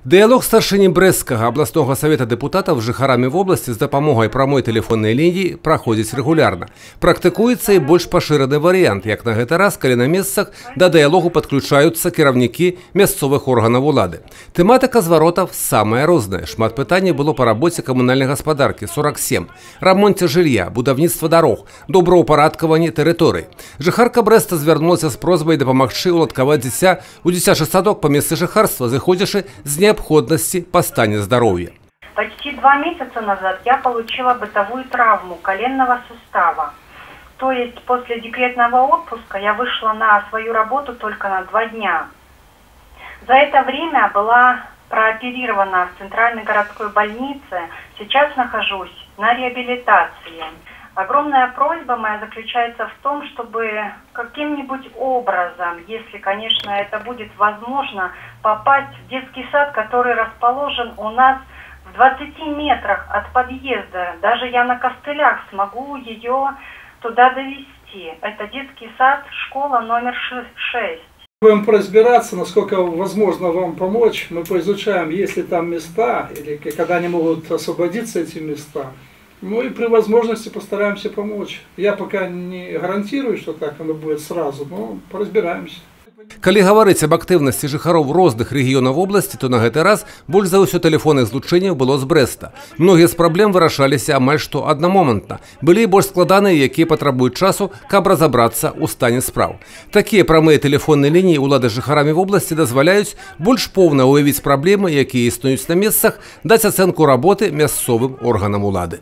Дыялог старшыні Брэсцкага абласнога савета дэпутатаў з жыхарамі вобласці з дапамогай прамой тэлефоннай лініі праходзіць рэгулярна. Практыкуецца і больш пашыраны варыянт, як на гэты раз, калі на месцах да дыялогу падключаюцца кіраўнікі мясцовых органаў улады. Тэматыка зваротаў самая розная. Шмат пытанняў было па рабоце камунальнай гаспадаркі 47, рамонце жылля, будаўніцтва дарог, добраўпарадкаванні тэрыторый. Жыхарка Брэста звярнулася з просьбай дапамагчы уладкаваць дзіця ў дзіцячы садок па месцы жыхарства, зыходзячы з необходимости по стане здоровья. Почти 2 месяца назад я получила бытовую травму коленного сустава. То есть после декретного отпуска я вышла на свою работу только на 2 дня. За это время была прооперирована в Центральной городской больнице. Сейчас нахожусь на реабилитации. Огромная просьба моя заключается в том, чтобы каким-нибудь образом, если, конечно, это будет возможно, попасть в детский сад, который расположен у нас в 20 метрах от подъезда. Даже я на костылях смогу ее туда довести. Это детский сад, школа номер 6. Будем разбираться, насколько возможно вам помочь. Мы поизучаем, есть ли там места, или когда они могут освободиться, эти места. Ну и при возможности постараемся помочь. Я пока не гарантирую, что так оно будет сразу, но поразбираемся. Калі гаварыць аб актыўнасці жыхароў розных рэгіёнаў вобласці, то на гэты раз больш за ўсё тэлефонных злучэнняў было з Брэста. Многія з праблем вырашаліся амаль што аднамомантна. Былі і больш складаныя, якія патрабуюць часу, каб разабрацца ў стане спраў. Такія прамыя тэлефонныя лініі ўлады з жыхарамі вобласці дазваляюць больш поўна ўявіць праблемы, якія існуюць на месцах, даць ацэнку работы мясцовым органам улады.